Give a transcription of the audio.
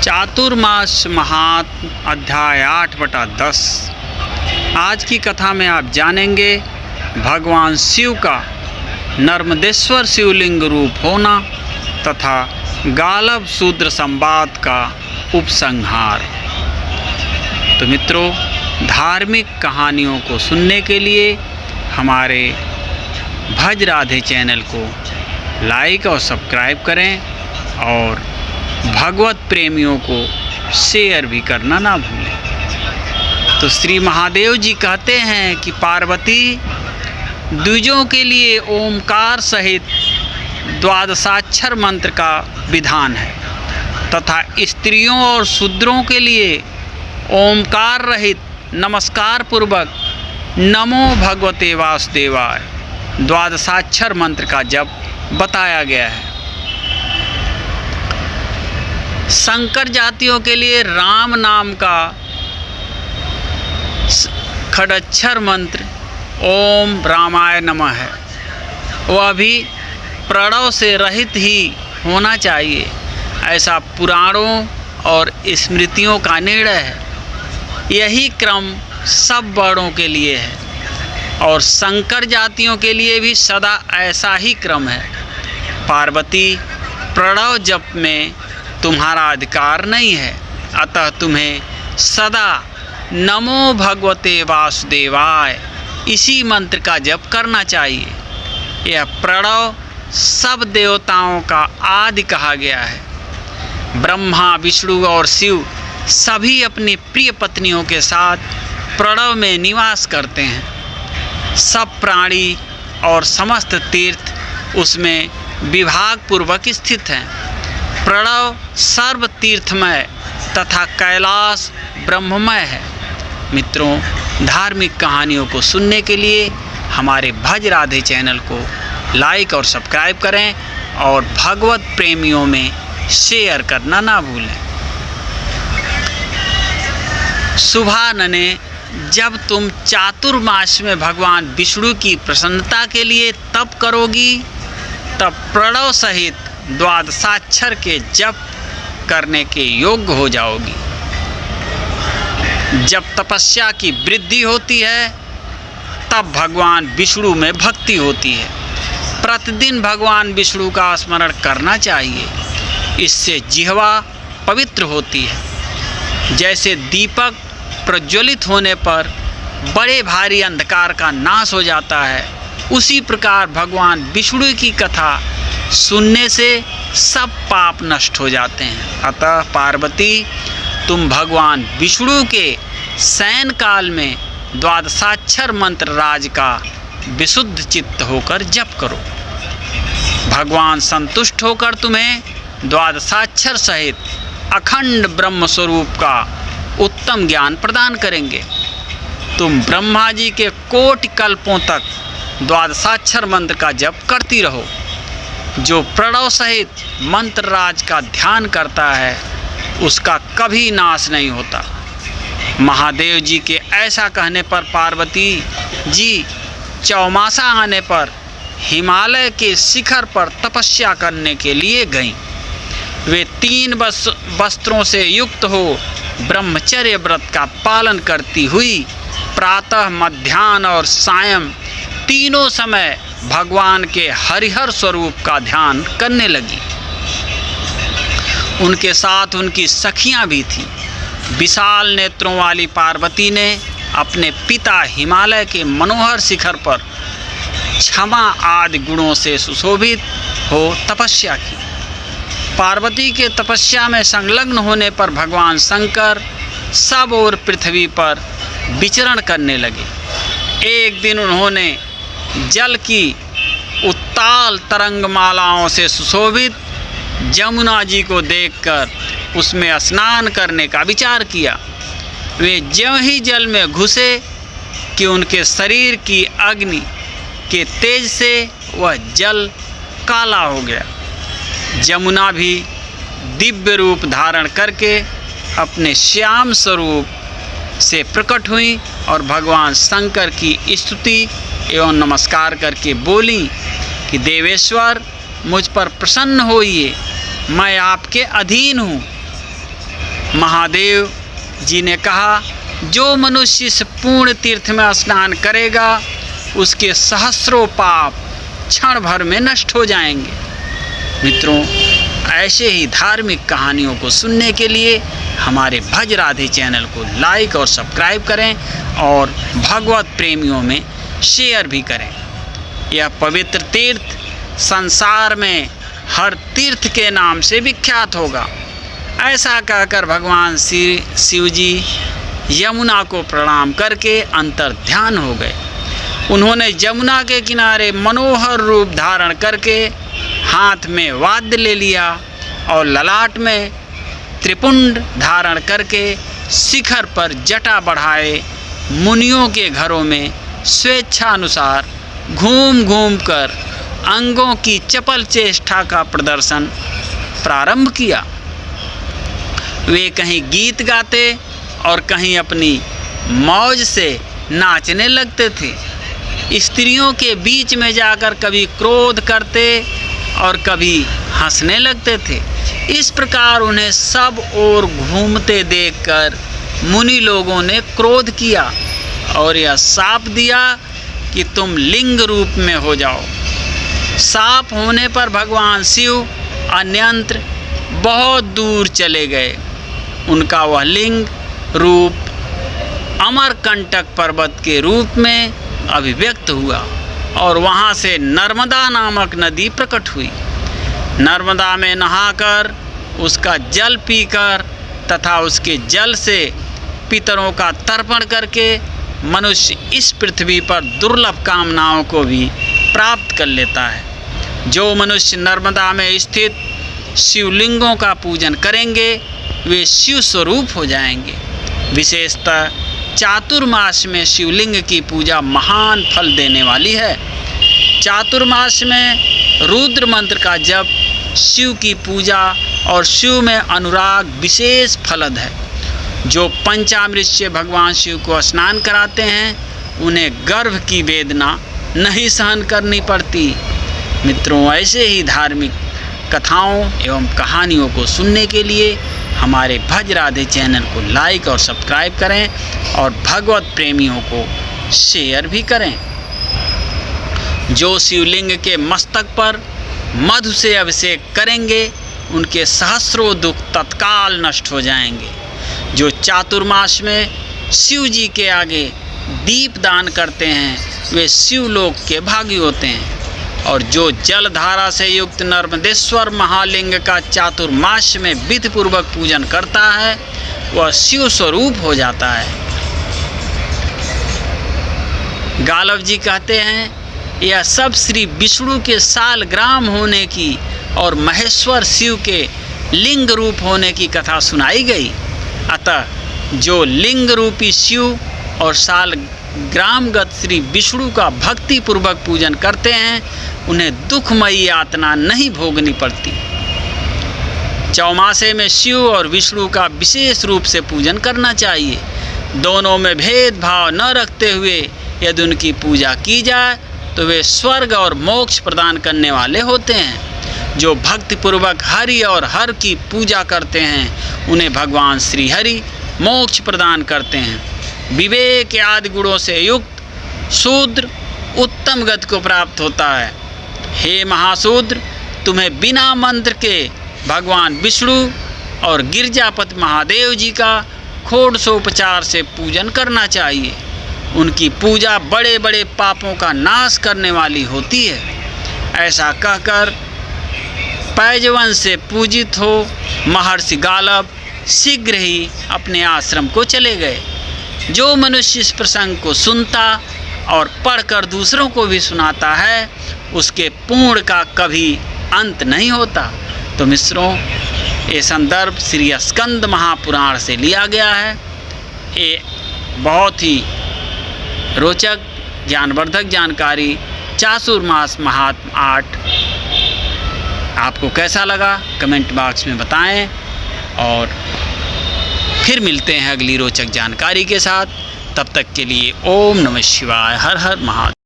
चातुर्मास महात्म अध्याय 8/10। आज की कथा में आप जानेंगे भगवान शिव का नर्मदेश्वर शिवलिंग रूप होना तथा गालव शूद्र संवाद का उपसंहार। तो मित्रों, धार्मिक कहानियों को सुनने के लिए हमारे भज राधे चैनल को लाइक और सब्सक्राइब करें और भगवत प्रेमियों को शेयर भी करना ना भूलें। तो श्री महादेव जी कहते हैं कि पार्वती, द्विजों के लिए ओमकार सहित द्वादशाक्षर मंत्र का विधान है तथा स्त्रियों और शूद्रों के लिए ओमकार रहित नमस्कार पूर्वक नमो भगवते वासुदेवाय द्वादशाक्षर मंत्र का जप बताया गया है। संकर जातियों के लिए राम नाम का खड़च्छर मंत्र ओम रामाय नमः है, वह भी प्रणव से रहित ही होना चाहिए, ऐसा पुराणों और स्मृतियों का निर्णय है। यही क्रम सब वर्णों के लिए है और संकर जातियों के लिए भी सदा ऐसा ही क्रम है। पार्वती, प्रणव जप में तुम्हारा अधिकार नहीं है, अतः तुम्हें सदा नमो भगवते वासुदेवाय इसी मंत्र का जप करना चाहिए। यह प्रणव सब देवताओं का आदि कहा गया है। ब्रह्मा, विष्णु और शिव सभी अपनी प्रिय पत्नियों के साथ प्रणव में निवास करते हैं। सब प्राणी और समस्त तीर्थ उसमें विभाग पूर्वक स्थित हैं। प्रणव सर्व तीर्थमय तथा कैलाश ब्रह्ममय है। मित्रों, धार्मिक कहानियों को सुनने के लिए हमारे भज राधे चैनल को लाइक और सब्सक्राइब करें और भगवत प्रेमियों में शेयर करना ना भूलें। शुभानने, जब तुम चातुर्मास में भगवान विष्णु की प्रसन्नता के लिए तप करोगी, तब प्रणव सहित द्वादशाक्षर के जप करने के योग्य हो जाओगी। जब तपस्या की वृद्धि होती है, तब भगवान विष्णु में भक्ति होती है। प्रतिदिन भगवान विष्णु का स्मरण करना चाहिए, इससे जिह्वा पवित्र होती है। जैसे दीपक प्रज्वलित होने पर बड़े भारी अंधकार का नाश हो जाता है, उसी प्रकार भगवान विष्णु की कथा सुनने से सब पाप नष्ट हो जाते हैं। अतः पार्वती, तुम भगवान विष्णु के शयन काल में द्वादशाक्षर मंत्र राज का विशुद्ध चित्त होकर जप करो। भगवान संतुष्ट होकर तुम्हें द्वादशाक्षर सहित अखंड ब्रह्म स्वरूप का उत्तम ज्ञान प्रदान करेंगे। तुम ब्रह्मा जी के कोटि कल्पों तक द्वादशाक्षर मंत्र का जप करती रहो। जो प्रणव सहित मंत्र राज का ध्यान करता है, उसका कभी नाश नहीं होता। महादेव जी के ऐसा कहने पर पार्वती जी चौमासा आने पर हिमालय के शिखर पर तपस्या करने के लिए गईं। वे 3 वस्त्रों से युक्त हो ब्रह्मचर्य व्रत का पालन करती हुई प्रातः, मध्याह्न और सायं तीनों समय भगवान के हरिहर स्वरूप का ध्यान करने लगी। उनके साथ उनकी सखियां भी थीं। विशाल नेत्रों वाली पार्वती ने अपने पिता हिमालय के मनोहर शिखर पर क्षमा आदि गुणों से सुशोभित हो तपस्या की। पार्वती के तपस्या में संलग्न होने पर भगवान शंकर सब ओर पृथ्वी पर विचरण करने लगे। एक दिन उन्होंने जल की उत्ताल तरंगमालाओं से सुशोभित जमुना जी को देखकर उसमें स्नान करने का विचार किया। वे ज्यों ही जल में घुसे कि उनके शरीर की अग्नि के तेज से वह जल काला हो गया। जमुना भी दिव्य रूप धारण करके अपने श्याम स्वरूप से प्रकट हुई और भगवान शंकर की स्तुति एवं नमस्कार करके बोली कि देवेश्वर, मुझ पर प्रसन्न होइए, मैं आपके अधीन हूँ। महादेव जी ने कहा, जो मनुष्य इस पूर्ण तीर्थ में स्नान करेगा उसके सहस्रों पाप क्षण भर में नष्ट हो जाएंगे। मित्रों, ऐसे ही धार्मिक कहानियों को सुनने के लिए हमारे भज राधे चैनल को लाइक और सब्सक्राइब करें और भगवत प्रेमियों में शेयर भी करें। यह पवित्र तीर्थ संसार में हर तीर्थ के नाम से विख्यात होगा। ऐसा कहकर भगवान शिव जी यमुना को प्रणाम करके अंतर्ध्यान हो गए। उन्होंने यमुना के किनारे मनोहर रूप धारण करके हाथ में वाद्य ले लिया और ललाट में त्रिपुंड धारण करके शिखर पर जटा बढ़ाए मुनियों के घरों में स्वेच्छानुसार घूम घूम कर अंगों की चपल चेष्टा का प्रदर्शन प्रारंभ किया। वे कहीं गीत गाते और कहीं अपनी मौज से नाचने लगते थे। स्त्रियों के बीच में जाकर कभी क्रोध करते और कभी हंसने लगते थे। इस प्रकार उन्हें सब ओर घूमते देखकर मुनि लोगों ने क्रोध किया और यह शाप दिया कि तुम लिंग रूप में हो जाओ। शाप होने पर भगवान शिव अन्यंत्र बहुत दूर चले गए। उनका वह लिंग रूप अमरकंटक पर्वत के रूप में अभिव्यक्त हुआ और वहाँ से नर्मदा नामक नदी प्रकट हुई। नर्मदा में नहाकर उसका जल पीकर तथा उसके जल से पितरों का तर्पण करके मनुष्य इस पृथ्वी पर दुर्लभ कामनाओं को भी प्राप्त कर लेता है। जो मनुष्य नर्मदा में स्थित शिवलिंगों का पूजन करेंगे वे शिव स्वरूप हो जाएंगे। विशेषतः चातुर्मास में शिवलिंग की पूजा महान फल देने वाली है। चातुर्मास में रुद्र मंत्र का जप, शिव की पूजा और शिव में अनुराग विशेष फलद है। जो पंचामृत से भगवान शिव को स्नान कराते हैं उन्हें गर्भ की वेदना नहीं सहन करनी पड़ती। मित्रों, ऐसे ही धार्मिक कथाओं एवं कहानियों को सुनने के लिए हमारे भज राधे चैनल को लाइक और सब्सक्राइब करें और भगवत प्रेमियों को शेयर भी करें। जो शिवलिंग के मस्तक पर मधु से अभिषेक करेंगे उनके सहस्रों दुख तत्काल नष्ट हो जाएंगे। जो चातुर्मास में शिव जी के आगे दीप दान करते हैं वे शिवलोक के भागी होते हैं। और जो जलधारा से युक्त नर्मदेश्वर महालिंग का चातुर्मास में विधिपूर्वक पूजन करता है वह शिव स्वरूप हो जाता है। गालव जी कहते हैं, यह सब श्री विष्णु के सालग्राम होने की और महेश्वर शिव के लिंग रूप होने की कथा सुनाई गई। अतः जो लिंग रूपी शिव और सालग्रामगत श्री विष्णु का भक्ति पूर्वक पूजन करते हैं उन्हें दुखमयी यातना नहीं भोगनी पड़ती। चौमासे में शिव और विष्णु का विशेष रूप से पूजन करना चाहिए। दोनों में भेदभाव न रखते हुए यदि उनकी पूजा की जाए तो वे स्वर्ग और मोक्ष प्रदान करने वाले होते हैं। जो भक्तिपूर्वक हरि और हर की पूजा करते हैं उन्हें भगवान श्री हरि मोक्ष प्रदान करते हैं। विवेक आदि गुणों से युक्त शूद्र उत्तम गति को प्राप्त होता है। हे महाशूद्र, तुम्हें बिना मंत्र के भगवान विष्णु और गिरजापति महादेव जी का षोडशोपचार से पूजन करना चाहिए। उनकी पूजा बड़े बड़े पापों का नाश करने वाली होती है। ऐसा कहकर पैजवन से पूजित हो महर्षि गालव शीघ्र ही अपने आश्रम को चले गए। जो मनुष्य इस प्रसंग को सुनता और पढ़कर दूसरों को भी सुनाता है उसके पुण्य का कभी अंत नहीं होता। तो मित्रों, ये संदर्भ श्री स्कंद महापुराण से लिया गया है। ये बहुत ही रोचक ज्ञानवर्धक जानकारी चातुर्मास महात्म 8 आपको कैसा लगा कमेंट बॉक्स में बताएं और फिर मिलते हैं अगली रोचक जानकारी के साथ। तब तक के लिए ओम नमः शिवाय, हर हर महादेव।